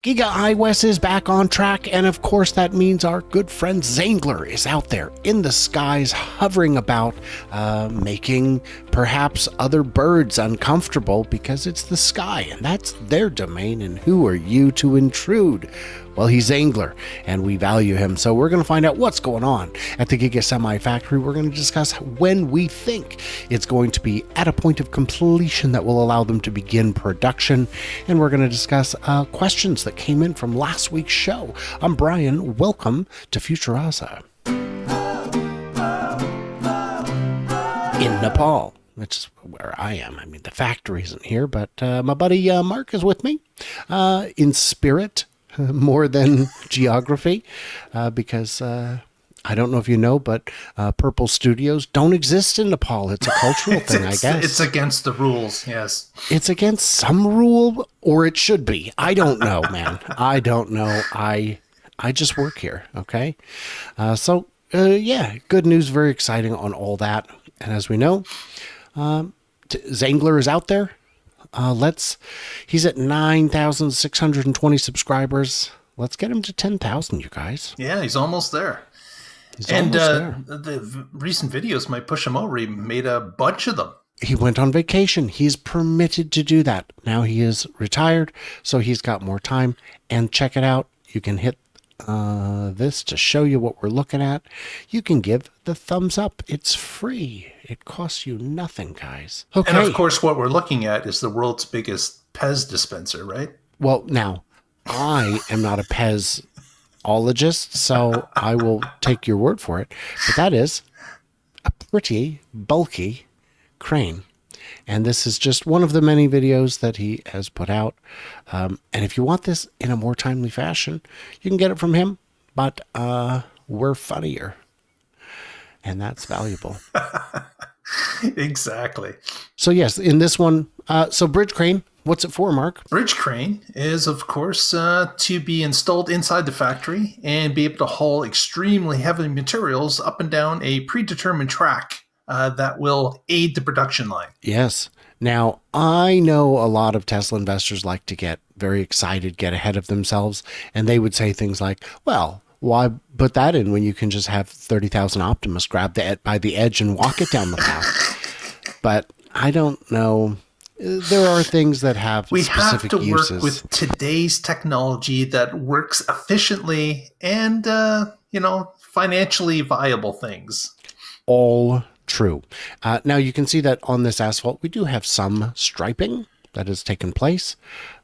Giga iOS is back on track, and of course that means our good friend Zangler is out there in the skies, hovering about, making perhaps other birds uncomfortable because it's the sky, and that's their domain, and who are you to intrude? Well, he's Zangler, and we value him, so we're going to find out what's going on at the Giga Semi Factory. We're going to discuss when we think it's going to be at a point of completion that will allow them to begin production, and we're going to discuss questions that came in from last week's show. I'm Brian. Welcome to Futuraza. In Nepal, which is where I am. I mean, the factory isn't here, but my buddy Mark is with me in spirit. More than geography, because I don't know if you know, but Purple Studios don't exist in Nepal. It's a cultural thing, I guess. It's against the rules, yes. It's against some rule, or it should be. I don't know, man. I don't know. I just work here, okay? Yeah, good news, very exciting on all that. And as we know, Zangler is out there. He's at 9,620 subscribers. Let's get him to 10,000, you guys. Yeah, he's almost there. The recent videos might push him over. He made a bunch of them. He went on vacation. He's permitted to do that. Now he is retired, so he's got more time. And check it out. You can hit this to show you what we're looking at. You can give the thumbs up. It's free. It costs you nothing, guys. Okay. And of course, what we're looking at is the world's biggest Pez dispenser, right? Well, now, I am not a Pezologist, so I will take your word for it. But that is a pretty bulky crane. And this is just one of the many videos that he has put out. And if you want this in a more timely fashion, you can get it from him. But we're funnier. And that's valuable. Exactly. So yes, in this one, so bridge crane, what's it for, Mark? Bridge crane is, of course, to be installed inside the factory and be able to haul extremely heavy materials up and down a predetermined track that will aid the production line. Yes. Now, I know a lot of Tesla investors like to get very excited, get ahead of themselves, and they would say things like, well, why put that in when you can just have 30,000 Optimus grab by the edge and walk it down the path? But I don't know. There are things that have specific uses. We have to work with today's technology that works efficiently and, financially viable things. All true. Now you can see that on this asphalt, we do have some striping that has taken place.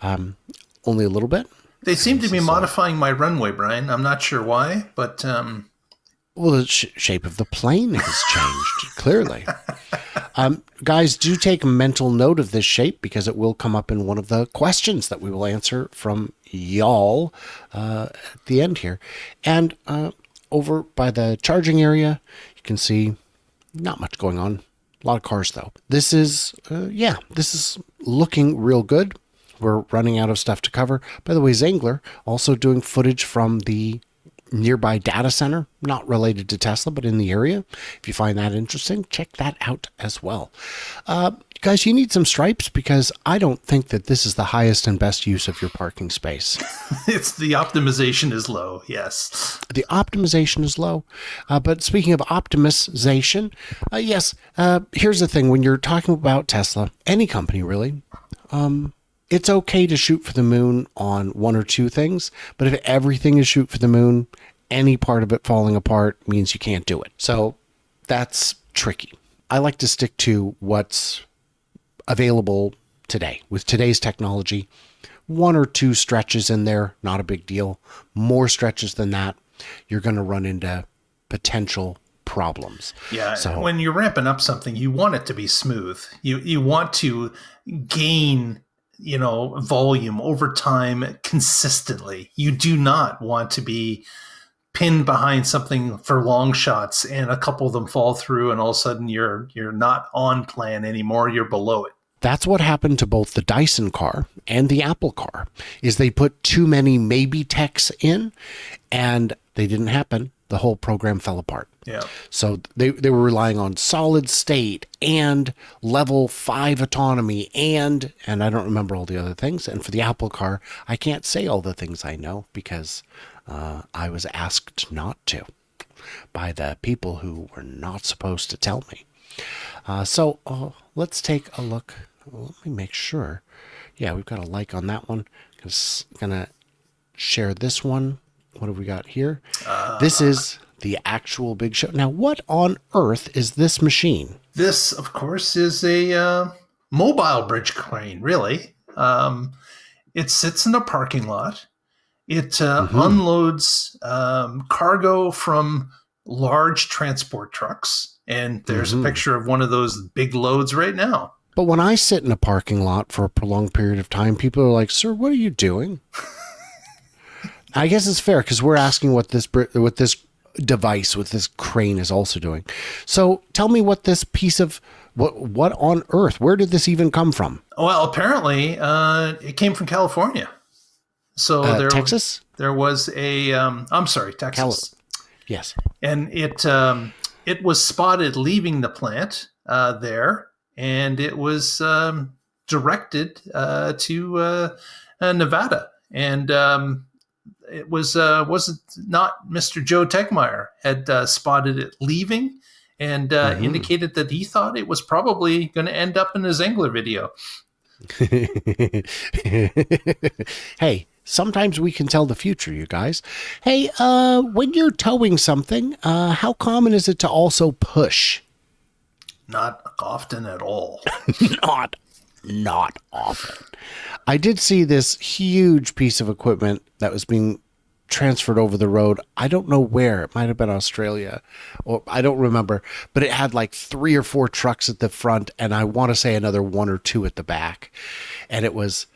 Only a little bit. They seem to be modifying my runway, Brian. I'm not sure why, but... Well, the shape of the plane has changed, clearly. Guys, do take mental note of this shape because it will come up in one of the questions that we will answer from y'all at the end here. And over by the charging area, you can see not much going on. A lot of cars, though. This is looking real good. We're running out of stuff to cover. By the way, Zangler also doing footage from the nearby data center, not related to Tesla, but in the area. If you find that interesting, check that out as well. Guys, you need some stripes because I don't think that this is the highest and best use of your parking space. It's the optimization is low, yes. The optimization is low. But speaking of optimization, yes, here's the thing. When you're talking about Tesla, any company really, it's okay to shoot for the moon on one or two things, but if everything is shoot for the moon, any part of it falling apart means you can't do it. So that's tricky. I like to stick to what's available today. With today's technology, one or two stretches in there, not a big deal. More stretches than that, you're going to run into potential problems. Yeah, so when you're ramping up something, you want it to be smooth. You want to gain volume over time consistently. You do not want to be pinned behind something for long shots and a couple of them fall through and all of a sudden you're not on plan anymore. You're below it. That's what happened to both the Dyson car and the Apple car, is they put too many maybe techs in and they didn't happen. the whole program fell apart. Yeah. So they were relying on solid state and level 5 autonomy and I don't remember all the other things. And for the Apple car, I can't say all the things I know because I was asked not to by the people who were not supposed to tell me. So let's take a look. Let me make sure. Yeah, we've got a like on that one. Gonna share this one. What have we got here? This is the actual big show. Now, what on earth is this machine? This, of course, is a mobile bridge crane, really. It sits in a parking lot. It unloads cargo from large transport trucks. And there's a picture of one of those big loads right now. But when I sit in a parking lot for a prolonged period of time, people are like, "Sir, what are you doing?" I guess it's fair because we're asking what this device, with this crane, is also doing. So tell me what this piece of what on earth? Where did this even come from? Well, apparently it came from California. So Texas? There was a I'm sorry, Texas. Yes. And it was spotted leaving the plant there, and it was directed to Nevada, and it wasn't not Mr. Joe Tegmeyer had spotted it leaving, and indicated that he thought it was probably going to end up in a Zengler video. Hey, sometimes we can tell the future, you guys. Hey, when you're towing something, how common is it to also push? Not often at all. Not often. I did see this huge piece of equipment that was being transferred over the road. I don't know where. It might have been Australia, or I don't remember, but it had like 3 or 4 trucks at the front, and I want to say another 1 or 2 at the back. And it was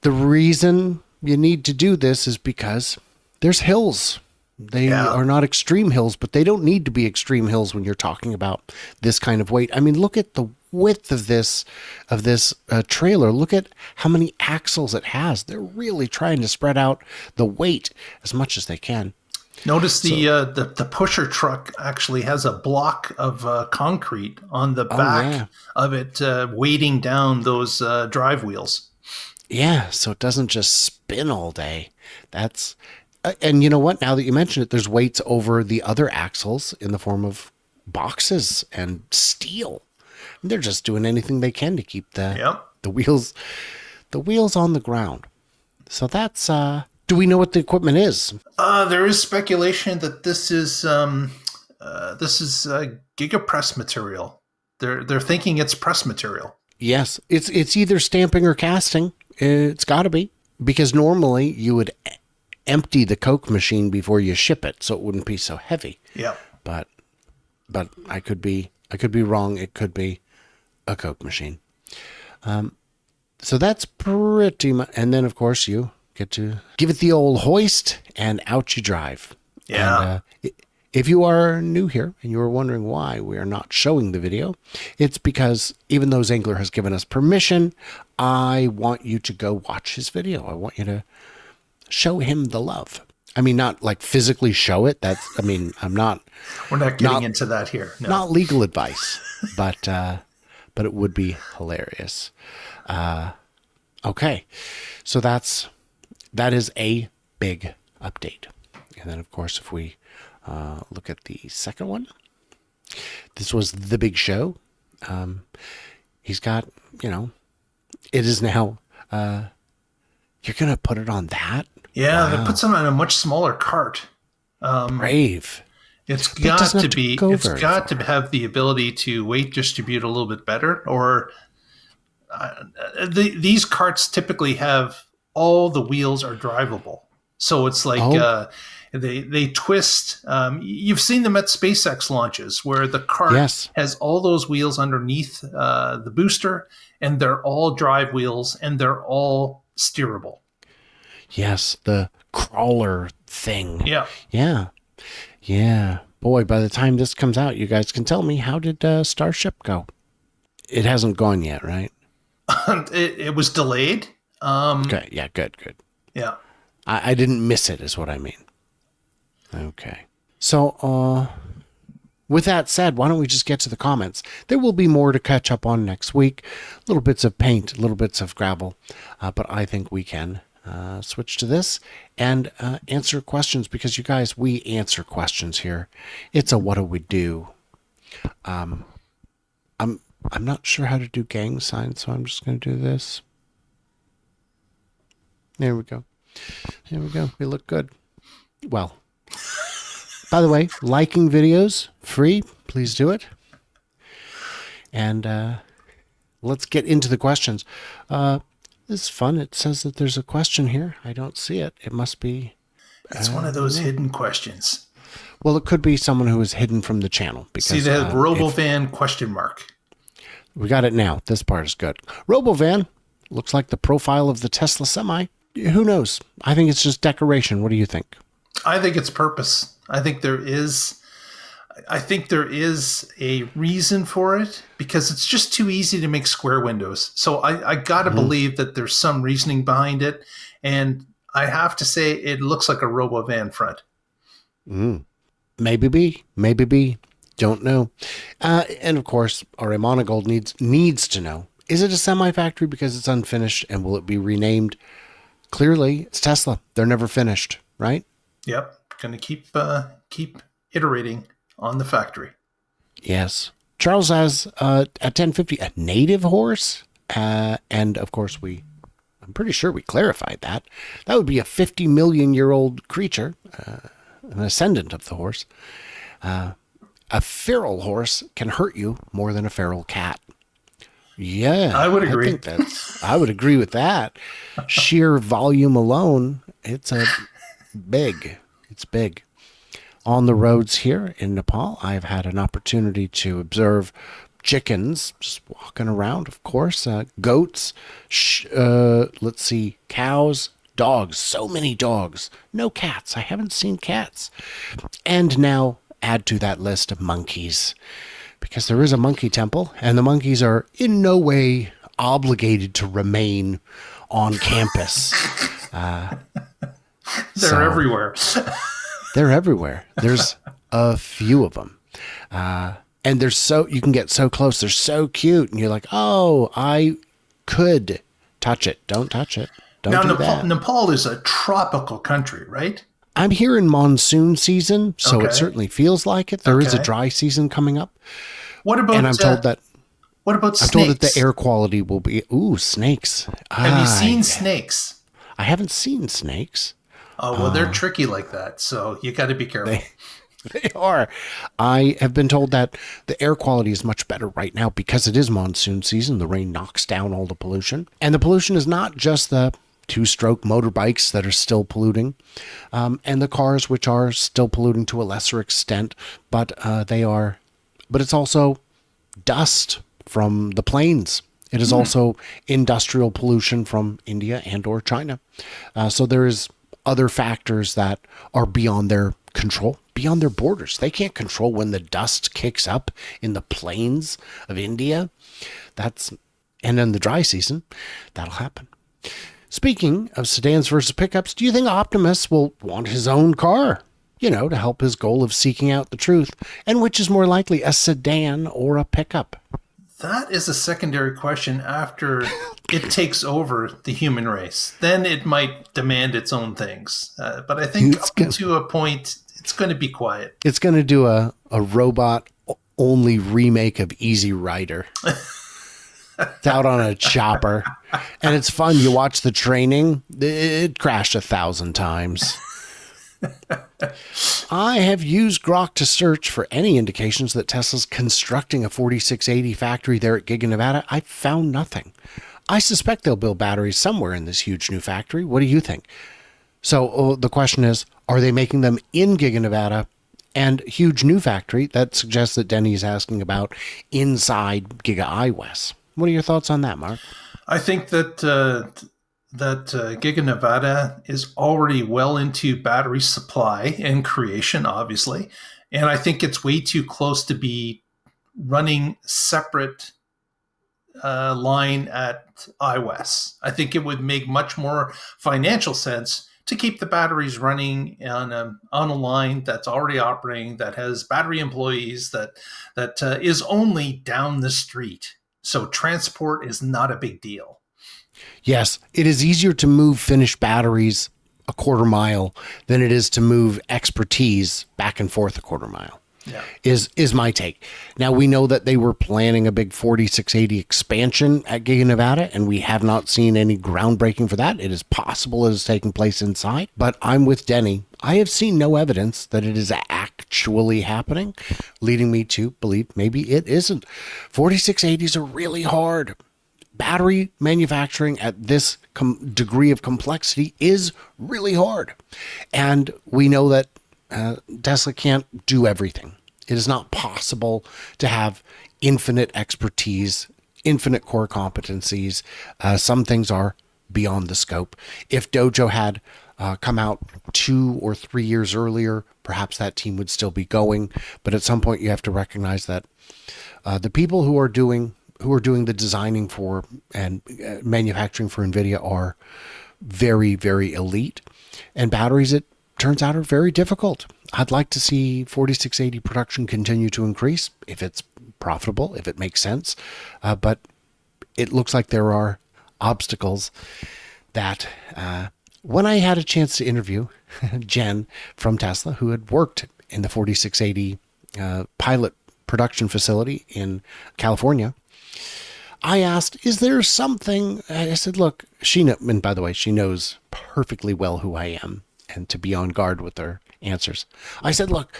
the reason you need to do this is because there's hills. They are not extreme hills, but they don't need to be extreme hills when you're talking about this kind of weight. I mean, look at the width of this trailer. Look at how many axles it has. They're really trying to spread out the weight as much as they can. Notice the pusher truck actually has a block of concrete on the back of it, weighting down those drive wheels. Yeah, so it doesn't just spin all day. That's and you know what? Now that you mention it, there's weights over the other axles in the form of boxes and steel. And they're just doing anything they can to keep the wheels on the ground. So that's do we know what the equipment is? There is speculation that this is Giga press material. They're thinking it's press material. Yes, it's either stamping or casting. It's got to be, because normally you would empty the Coke machine before you ship it, so it wouldn't be so heavy. Yeah. But I could be wrong. It could be a Coke machine. So that's pretty much. And then of course you get to give it the old hoist, and out you drive. Yeah. And, if you are new here and you are wondering why we are not showing the video, it's because even though Zengler has given us permission, I want you to go watch his video. I want you to show him the love. I mean, not like physically show it. I'm not. We're not getting into that here. No. Not legal advice, but it would be hilarious. Okay, so that is a big update. And then of course, if we look at the second one, this was the big show. He's got, it is now, you're going to put it on that? Yeah, Wow. They put some on a much smaller cart. Brave. It's got to have the ability to weight distribute a little bit better, or these carts typically have all the wheels are drivable. So it's like, they twist. You've seen them at SpaceX launches where the cart has all those wheels underneath the booster, and they're all drive wheels, and they're all steerable. Yes, the crawler thing. Yeah. Yeah. Yeah. Boy, by the time this comes out, you guys can tell me, how did Starship go? It hasn't gone yet, right? It was delayed. Okay. Yeah, good. Yeah. I didn't miss it, is what I mean. Okay. So, with that said, why don't we just get to the comments? There will be more to catch up on next week. Little bits of paint, little bits of gravel. But I think we can switch to this and answer questions because you guys, we answer questions here. It's a what do we do? I'm not sure how to do gang signs, so I'm just going to do this. There we go. There we go. We look good. Well, by the way, liking videos, free. Please do it. And let's get into the questions. This is fun. It says that there's a question here. I don't see it. It must be... It's one of those hidden questions. Well, it could be someone who is hidden from the channel. Because, see that Robovan question mark. We got it now. This part is good. Robovan looks like the profile of the Tesla Semi. Who knows? I think it's just decoration. What do you think? I think it's purpose. I think there is a reason for it because it's just too easy to make square windows. So I gotta believe that there's some reasoning behind it. And I have to say it looks like a Robovan front. Maybe B. Don't know. And of course, our Monogold needs to know. Is it a semi-factory because it's unfinished and will it be renamed? Clearly, it's Tesla. They're never finished, right? Yep. Going to keep iterating on the factory. Yes. Charles has at 1050 a native horse. And of course, I'm pretty sure we clarified that. That would be a 50 million year old creature, an ascendant of the horse. A feral horse can hurt you more than a feral cat. Yeah, I would agree. I would agree with that. Sheer volume alone, it's big. It's big. On the roads here in Nepal, I've had an opportunity to observe chickens just walking around, of course, goats, let's see, cows, dogs, so many dogs. No cats. I haven't seen cats. And now add to that list of monkeys. Because there is a monkey temple, and the monkeys are in no way obligated to remain on campus. They're everywhere. They're everywhere. There's a few of them. And you can get so close. They're so cute. And you're like, oh, I could touch it. Don't touch it. Don't do that. Nepal is a tropical country, right? I'm here in monsoon season, so It certainly feels like it. There is a dry season coming up. What about? And I'm told that. What about snakes? I'm told that the air quality will be. Ooh, snakes! Have you seen snakes? I haven't seen snakes. Oh well, they're tricky like that, so you got to be careful. They are. I have been told that the air quality is much better right now because it is monsoon season. The rain knocks down all the pollution, and the pollution is not just the two-stroke motorbikes that are still polluting, and the cars which are still polluting to a lesser extent, but it's also dust from the planes. It is also industrial pollution from India and or China. So there is other factors that are beyond their control, beyond their borders. They can't control when the dust kicks up in the plains of India. And in the dry season, that'll happen. Speaking of sedans versus pickups, do you think Optimus will want his own car, to help his goal of seeking out the truth? And which is more likely, a sedan or a pickup? That is a secondary question after it takes over the human race. Then it might demand its own things. But I think to a point, it's going to be quiet. It's going to do a robot-only remake of Easy Rider. It's out on a chopper. And it's fun. You watch the training. It crashed 1,000 times. I have used Grok to search for any indications that Tesla's constructing a 4680 factory there at Giga, Nevada. I found nothing. I suspect they'll build batteries somewhere in this huge new factory. What do you think? So the question is, are they making them in Giga, Nevada? And huge new factory, that suggests that Denny is asking about inside Giga iWest. What are your thoughts on that, Mark? I think that Giga Nevada is already well into battery supply and creation, obviously. And I think it's way too close to be running separate line at iWest. I think it would make much more financial sense to keep the batteries running on a line that's already operating, that has battery employees, that is only down the street. So transport is not a big deal. Yes, it is easier to move finished batteries a quarter mile than it is to move expertise back and forth a quarter mile. Yeah. Is my take. Now, we know that they were planning a big 4680 expansion at Giga Nevada, and we have not seen any groundbreaking for that. It is possible it is taking place inside, but I'm with Denny. I have seen no evidence that it is actually happening, leading me to believe maybe it isn't. 4680s are really hard. Battery manufacturing at this degree of complexity is really hard. And we know that Tesla can't do everything. It is not possible to have infinite expertise, infinite core competencies. Some things are beyond the scope. If Dojo had come out 2 or 3 years earlier, perhaps that team would still be going. But at some point, you have to recognize that the people who are doing the designing for and manufacturing for NVIDIA are very, very elite. And batteries, it turns out, are very difficult. I'd like to see 4680 production continue to increase if it's profitable, if it makes sense. But it looks like there are obstacles that when I had a chance to interview Jen from Tesla, who had worked in the 4680 pilot production facility in California, I asked, is there something? I said, look, and by the way, she knows perfectly well who I am and to be on guard with her answers. I said, look,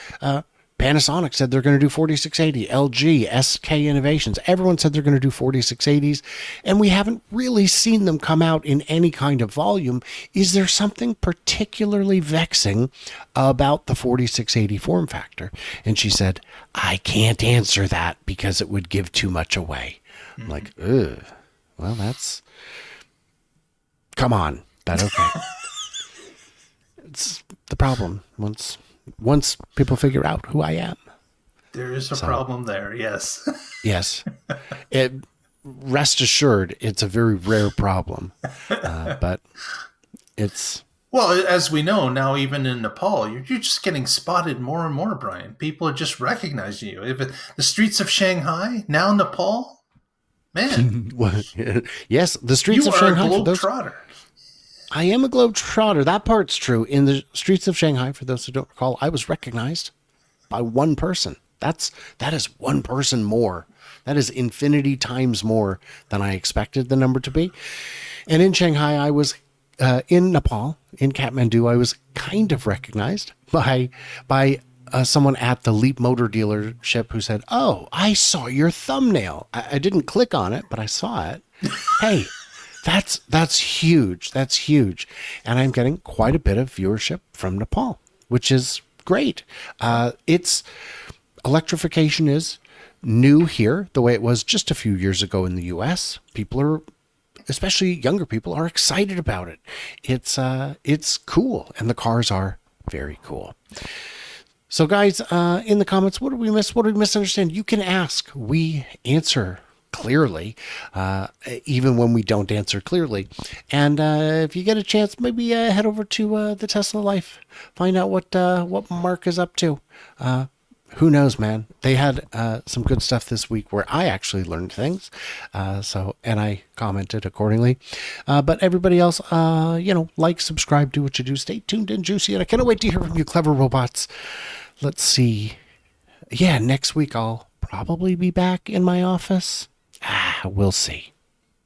Panasonic said they're going to do 4680, LG, SK Innovations. Everyone said they're going to do 4680s, and we haven't really seen them come out in any kind of volume. Is there something particularly vexing about the 4680 form factor? And she said, I can't answer that because it would give too much away. I'm like, ugh, well, come on, but okay. It's the problem. Once people figure out who I am. There is a problem there, yes. Yes. Rest assured, it's a very rare problem. But it's... Well, as we know now, even in Nepal, you're just getting spotted more and more, Brian. People are just recognizing you. The streets of Shanghai, now Nepal, man. Yes, the streets of Shanghai. You are a globetrotter. I am a globetrotter. That part's true. In the streets of Shanghai, for those who don't recall, I was recognized by one person. That is one person more. That is infinity times more than I expected the number to be. And in Shanghai, I was in Nepal, in Kathmandu, I was kind of recognized by someone at the Leap Motor dealership who said, "Oh, I saw your thumbnail. I didn't click on it, but I saw it. Hey." That's huge. That's huge. And I'm getting quite a bit of viewership from Nepal, which is great. Electrification is new here the way it was just a few years ago in the US. People are, especially younger people, are excited about it. It's cool. And the cars are very cool. So guys, in the comments, what did we miss? What did we misunderstand? You can ask. We answer clearly, even when we don't answer clearly. And if you get a chance, maybe head over to the Tesla Life, find out what Mark is up to. Who knows, man? They had some good stuff this week where I actually learned things, and I commented accordingly. But everybody else, like, subscribe, do what you do, stay tuned and juicy, and I cannot wait to hear from you, clever robots. Let's see. Yeah, next week I'll probably be back in my office. We'll see.